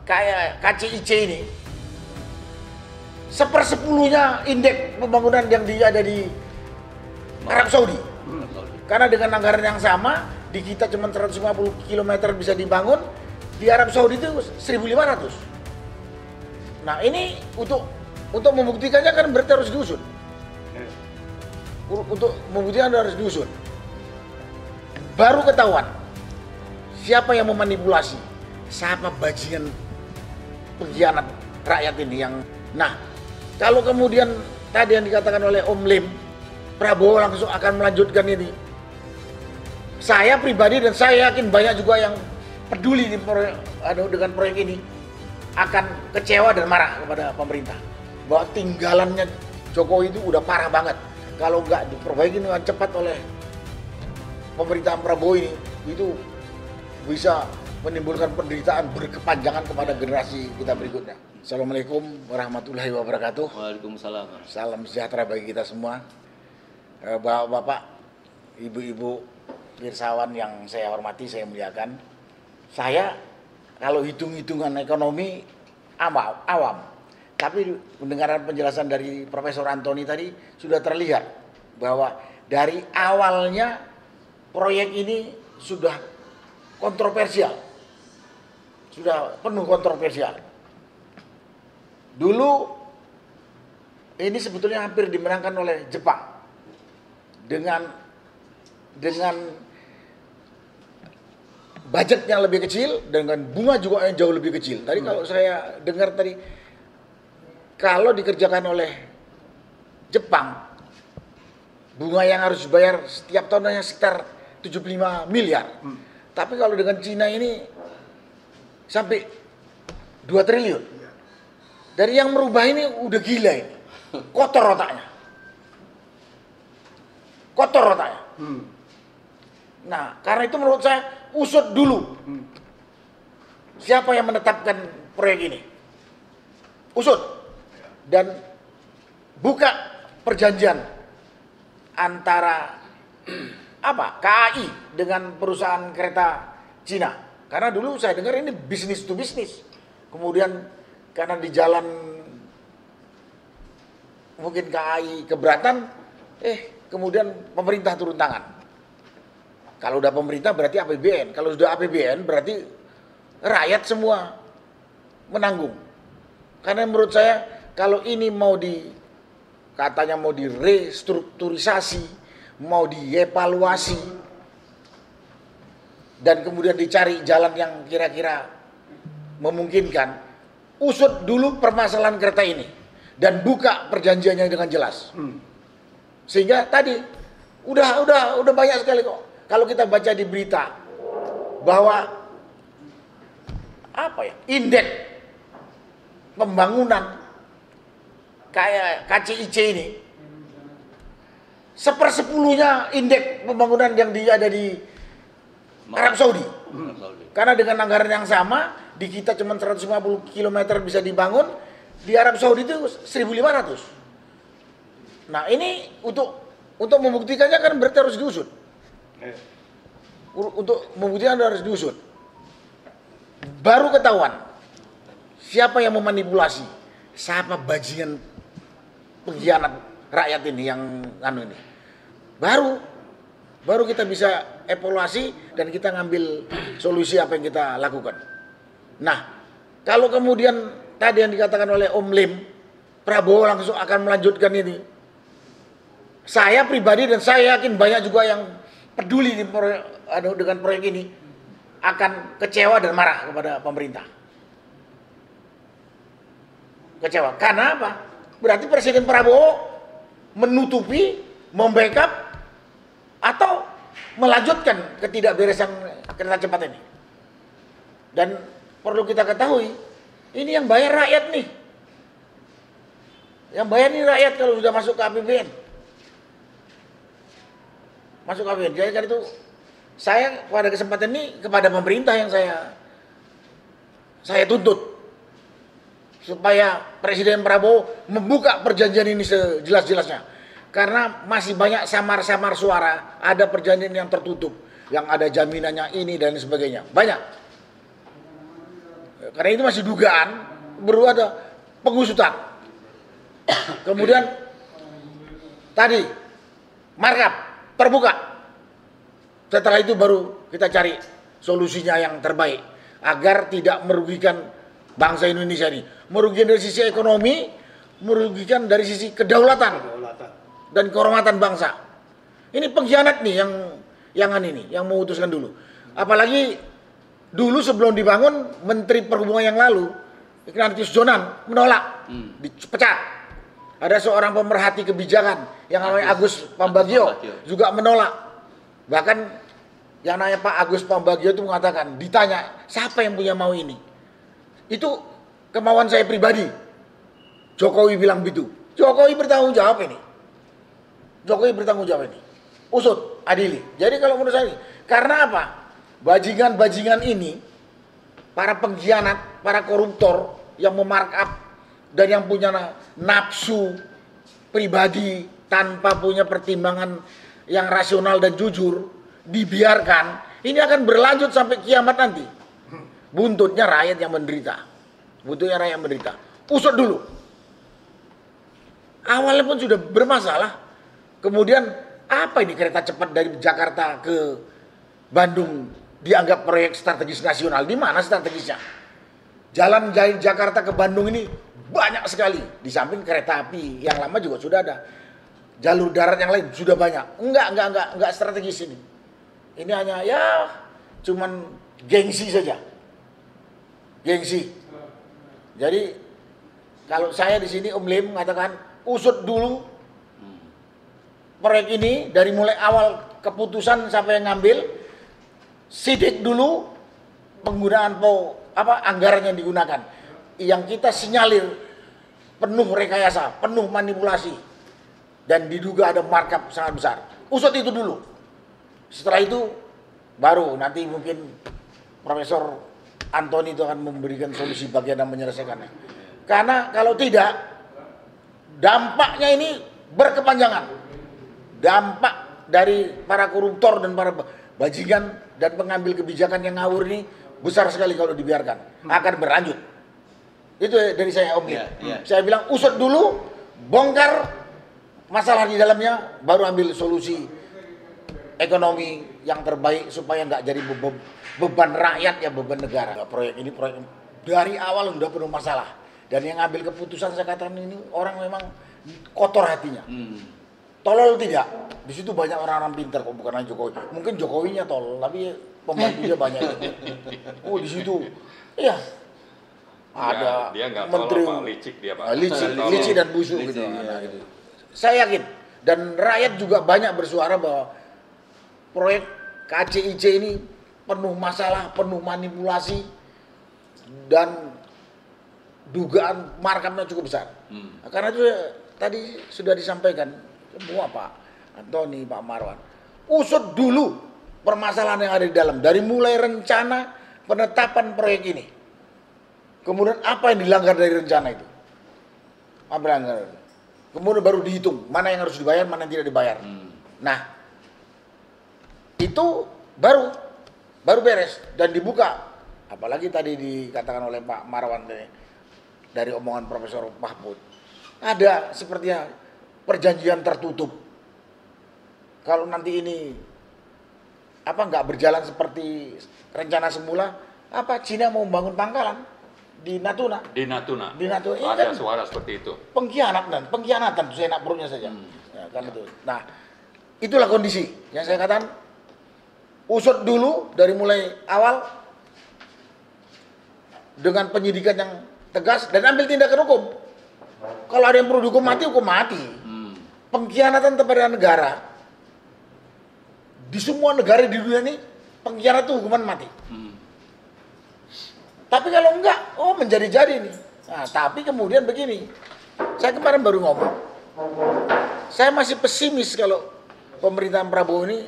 kayak KCIC ini, 1/10-nya indeks pembangunan yang ada di Arab Saudi. Karena dengan anggaran yang sama, di kita cuma 150 km bisa dibangun, di Arab Saudi itu 1.500. Nah ini untuk membuktikannya kan berarti harus diusut. Untuk membuktikan harus diusut. Baru ketahuan siapa yang memanipulasi, siapa bajingan pengkhianat rakyat ini yang. Nah, kalau kemudian tadi yang dikatakan oleh Om Lim, Prabowo langsung akan melanjutkan ini. Saya pribadi dan saya yakin banyak juga yang peduli dengan proyek ini akan kecewa dan marah kepada pemerintah bahwa tinggalannya Jokowi itu udah parah banget. Kalau nggak diperbaiki dengan cepat oleh pemerintahan Prabowo ini, itu bisa menimbulkan penderitaan berkepanjangan kepada generasi kita berikutnya. Assalamualaikum warahmatullahi wabarakatuh. Waalaikumsalam. Salam sejahtera bagi kita semua. Bapak-bapak, ibu-ibu, pirsawan yang saya hormati, saya muliakan. Saya kalau hitung-hitungan ekonomi awam. Tapi mendengarkan penjelasan dari Profesor Antoni tadi sudah terlihat bahwa dari awalnya proyek ini sudah kontroversial. Sudah penuh kontroversial. Dulu ini sebetulnya hampir dimenangkan oleh Jepang dengan budget yang lebih kecil, dengan bunga juga yang jauh lebih kecil. Tadi kalau saya dengar tadi, kalau dikerjakan oleh Jepang, bunga yang harus dibayar setiap tahunnya sekitar 75 miliar. Tapi kalau dengan Cina ini sampai 2 triliun. Dari yang merubah ini udah gila ini. Kotor otaknya. Kotor otaknya. Nah, karena itu menurut saya usut dulu. Siapa yang menetapkan proyek ini? Usut. Dan buka perjanjian antara KAI dengan perusahaan kereta Cina. Karena dulu saya dengar ini bisnis to bisnis. Kemudian karena di jalan mungkin KAI keberatan, kemudian pemerintah turun tangan. Kalau udah pemerintah berarti APBN. Kalau sudah APBN berarti rakyat semua menanggung. Karena menurut saya kalau ini katanya mau direstrukturisasi, mau dievaluasi, dan kemudian dicari jalan yang kira-kira memungkinkan, usut dulu permasalahan kereta ini dan buka perjanjiannya dengan jelas. Sehingga tadi udah banyak sekali kok. Kalau kita baca di berita bahwa indeks pembangunan kayak KCIC ini 1/10-nya indeks pembangunan yang ada di Arab Saudi. Karena dengan anggaran yang sama, di kita cuma 150 km bisa dibangun, di Arab Saudi itu 1.500. Nah ini untuk membuktikannya kan berarti harus diusut. Untuk membuktikan harus diusut. Baru ketahuan siapa yang memanipulasi, siapa bajingan pengkhianat rakyat ini yang ini. Baru kita bisa evaluasi dan kita ngambil solusi apa yang kita lakukan. Nah, kalau kemudian tadi yang dikatakan oleh Om Lim, Prabowo langsung akan melanjutkan ini. Saya pribadi dan saya yakin banyak juga yang peduli dengan proyek ini akan kecewa dan marah kepada pemerintah. Kecewa. Karena apa? Berarti Presiden Prabowo menutupi, membackup, atau melanjutkan ketidakberesan kereta cepat ini. Dan perlu kita ketahui, ini yang bayar rakyat nih. Yang bayar nih rakyat kalau sudah masuk ke APBN. Masuk ke APBN. Jadi kan itu saya pada kesempatan ini kepada pemerintah yang saya tuntut supaya Presiden Prabowo membuka perjanjian ini sejelas-jelasnya. Karena masih banyak samar-samar suara, ada perjanjian yang tertutup, yang ada jaminannya ini dan sebagainya. Banyak. Karena itu masih dugaan, baru ada pengusutan. Kemudian tadi markup terbuka. Setelah itu baru kita cari solusinya yang terbaik agar tidak merugikan bangsa Indonesia ini. Merugikan dari sisi ekonomi, merugikan dari sisi kedaulatan dan kehormatan bangsa. Ini pengkhianat nih yang memutuskan dulu. Apalagi dulu sebelum dibangun Menteri Perhubungan yang lalu, Ignatius Jonan menolak, dipecat. Ada seorang pemerhati kebijakan yang namanya Agus Pambagio juga menolak. Bahkan yang namanya Pak Agus Pambagio itu mengatakan, ditanya siapa yang punya mau ini? Itu kemauan saya pribadi. Jokowi bilang begitu. Jokowi bertanggung jawab ini. Jokowi bertanggung jawab ini. Usut, adili. Jadi kalau menurut saya, karena apa? Bajingan-bajingan ini, para pengkhianat, para koruptor yang memarkup dan yang punya nafsu pribadi tanpa punya pertimbangan yang rasional dan jujur, dibiarkan, ini akan berlanjut sampai kiamat nanti. Buntutnya rakyat yang menderita. Buntutnya rakyat yang menderita. Usut dulu. Awalnya pun sudah bermasalah. Kemudian apa ini kereta cepat dari Jakarta ke Bandung dianggap proyek strategis nasional? Di mana strategisnya? Jalan dari Jakarta ke Bandung ini banyak sekali. Di samping kereta api yang lama juga sudah ada. Jalur darat yang lain sudah banyak. Enggak strategis ini. Ini hanya ya cuman gengsi saja. Gengsi. Jadi kalau saya di sini Om Lim mengatakan usut dulu proyek ini dari mulai awal keputusan sampai yang ngambil, sidik dulu penggunaan anggaran yang digunakan. Yang kita sinyalir penuh rekayasa, penuh manipulasi, dan diduga ada markup sangat besar. Usut itu dulu. Setelah itu baru nanti mungkin Profesor Antoni itu akan memberikan solusi bagian dan menyelesaikannya. Karena kalau tidak, dampaknya ini berkepanjangan. Dampak dari para koruptor dan para bajingan dan pengambil kebijakan yang ngawur ini besar sekali kalau dibiarkan. Akan berlanjut. Itu dari saya Om. Saya bilang usut dulu, bongkar masalah di dalamnya, baru ambil solusi ekonomi yang terbaik supaya nggak jadi beban rakyat ya, beban negara. Proyek ini dari awal udah penuh masalah. Dan yang ngambil keputusan saya katakan ini orang memang kotor hatinya. Tolol tidak. Di situ banyak orang-orang pintar kok, bukan hanya Jokowi. Mungkin Jokowinya tolol, tapi pembantunya banyak. Oh di situ, iya. Ada dia nggak menteri tolol, Pak. Licik dia, Pak. Licik dan busuk gitu. Nah, gitu. Saya yakin dan rakyat juga banyak bersuara bahwa proyek KCIC ini penuh masalah, penuh manipulasi dan dugaan markupnya cukup besar. Nah, karena itu tadi sudah disampaikan semua Pak Antoni, Pak Marwan. Usut dulu permasalahan yang ada di dalam dari mulai rencana penetapan proyek ini. Kemudian apa yang dilanggar dari rencana itu? Apa yang dilanggar? Kemudian baru dihitung mana yang harus dibayar, mana yang tidak dibayar. Nah, itu baru beres dan dibuka. Apalagi tadi dikatakan oleh Pak Marwan dari omongan Profesor Mahfud. Ada sepertinya perjanjian tertutup. Kalau nanti ini nggak berjalan seperti rencana semula, Cina mau membangun pangkalan di Natuna. Di Natuna. Ini ada kan suara seperti itu. Pengkhianatan saya enak perutnya saja. Ya, kan itu. Nah, itulah kondisi yang saya katakan usut dulu dari mulai awal dengan penyidikan yang tegas dan ambil tindakan hukum. Kalau ada yang perlu dihukum mati, hukum mati. Pengkhianatan kepada negara di semua negara di dunia ini pengkhianat itu hukuman mati. Tapi kalau enggak, menjadi-jadi nih. Nah, tapi kemudian begini, saya kemarin baru ngomong, saya masih pesimis kalau pemerintahan Prabowo ini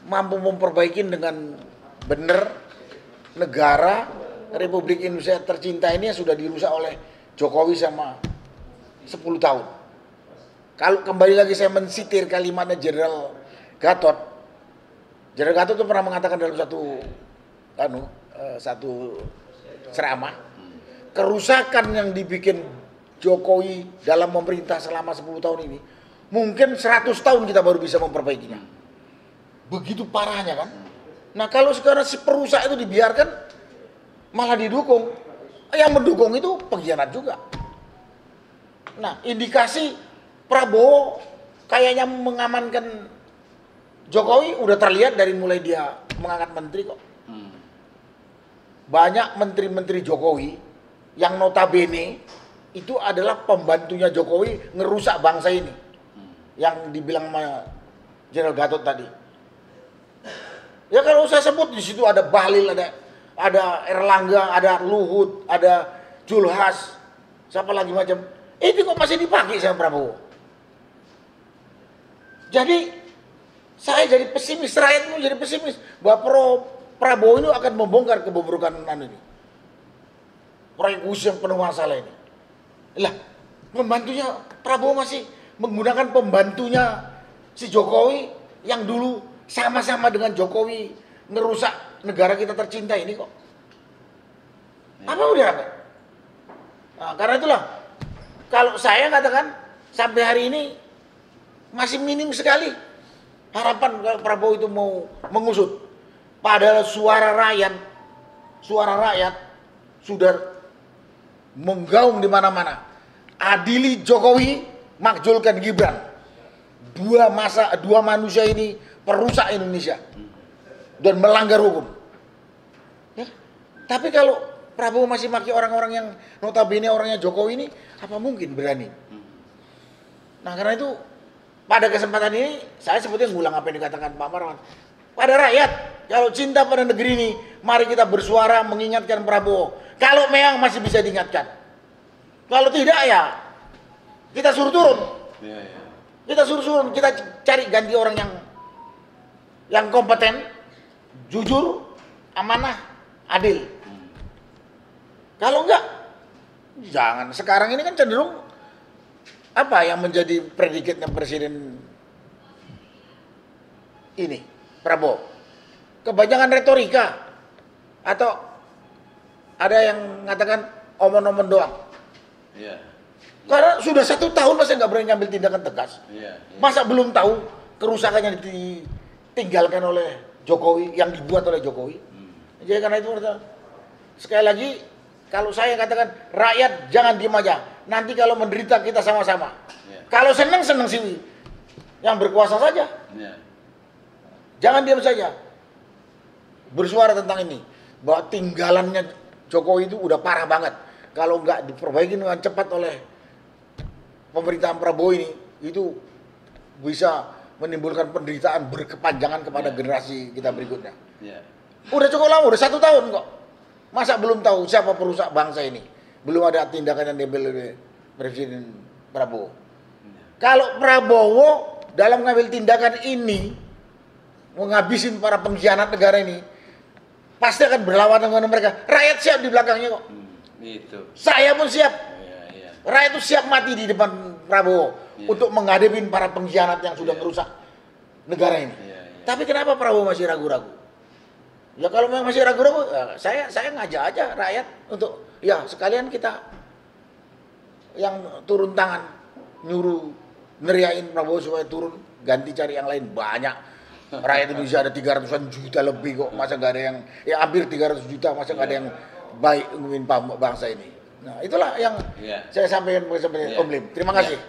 mampu memperbaiki dengan benar negara Republik Indonesia tercinta ini yang sudah dirusak oleh Jokowi sama 10 tahun. Kalau kembali lagi saya mensitir kalimatnya Jenderal Gatot. Jenderal Gatot itu pernah mengatakan dalam satu ceramah, kerusakan yang dibikin Jokowi dalam memerintah selama 10 tahun ini, mungkin 100 tahun kita baru bisa memperbaikinya. Begitu parahnya kan. Nah kalau sekarang si perusak itu dibiarkan, malah didukung. Yang mendukung itu pengkhianat juga. Nah indikasi Prabowo kayaknya mengamankan Jokowi udah terlihat dari mulai dia mengangkat menteri kok. Banyak menteri-menteri Jokowi yang notabene itu adalah pembantunya Jokowi ngerusak bangsa ini. Yang dibilang sama Jenderal Gatot tadi. Ya kalau saya sebut di situ ada Bahlil, ada Erlangga, ada Luhut, ada Julhas, siapa lagi macam. Itu kok masih dipakai sama Prabowo. Jadi saya jadi pesimis, rakyat pun jadi pesimis bahwa Prabowo ini akan membongkar kebobrokan ini. Proyek khusus yang penuh masalah ini. Lah, pembantunya Prabowo masih menggunakan pembantunya si Jokowi yang dulu sama-sama dengan Jokowi ngerusak negara kita tercinta ini kok. Apa udah apa? Nah, karena itulah kalau saya katakan sampai hari ini masih minim sekali harapan kalau Prabowo itu mau mengusut. Padahal suara rakyat sudah menggaung di mana-mana. Adili Jokowi, makjulkan Gibran. Dua manusia ini perusak Indonesia dan melanggar hukum. Ya. Tapi kalau Prabowo masih maki orang-orang yang notabene orangnya Jokowi ini, apa mungkin berani? Nah karena itu pada kesempatan ini saya sebetulnya ngulang apa yang dikatakan Pak Marwan. Pada rakyat, kalau cinta pada negeri ini, mari kita bersuara mengingatkan Prabowo. Kalau memang masih bisa diingatkan. Kalau tidak ya kita suruh turun. Kita suruh turun, kita cari ganti orang yang kompeten, jujur, amanah, adil. Kalau enggak, jangan. Sekarang ini kan cenderung apa yang menjadi predikatnya presiden ini, Prabowo? Kebanyakan retorika atau ada yang mengatakan omong-omong doang. Yeah. Karena sudah 1 tahun masa nggak berani ngambil tindakan tegas. Masa belum tahu kerusakan yang ditinggalkan oleh Jokowi, yang dibuat oleh Jokowi. Jadi karena itu sekali lagi kalau saya katakan rakyat jangan diem aja. Nanti kalau menderita kita sama-sama. Kalau senang sih yang berkuasa saja. Jangan diam saja. Bersuara tentang ini bahwa tinggalannya Jokowi itu udah parah banget. Kalau nggak diperbaiki dengan cepat oleh pemerintahan Prabowo ini, itu bisa menimbulkan penderitaan berkepanjangan kepada generasi kita berikutnya. Udah cukup lama, udah 1 tahun kok. Masa belum tahu siapa perusak bangsa ini? Belum ada tindakan yang diambil oleh Presiden Prabowo. Kalau Prabowo dalam mengambil tindakan ini, menghabisin para pengkhianat negara ini, pasti akan berlawanan dengan mereka. Rakyat siap di belakangnya kok. Itu. Saya pun siap. Rakyat itu siap mati di depan Prabowo untuk menghadapi para pengkhianat yang sudah merusak negara ini. Tapi kenapa Prabowo masih ragu-ragu? Ya kalau memang masih ragu-ragu, ya saya ngajak aja rakyat untuk ya sekalian kita yang turun tangan nyuruh neriain Prabowo supaya turun, ganti cari yang lain. Banyak rakyat Indonesia ada 300-an juta lebih kok, masa nggak ada yang ya hampir 300 juta, masa nggak ada yang baik memimpin bangsa ini. Nah itulah yang saya sampaikan kepada Om Lim. Terima kasih.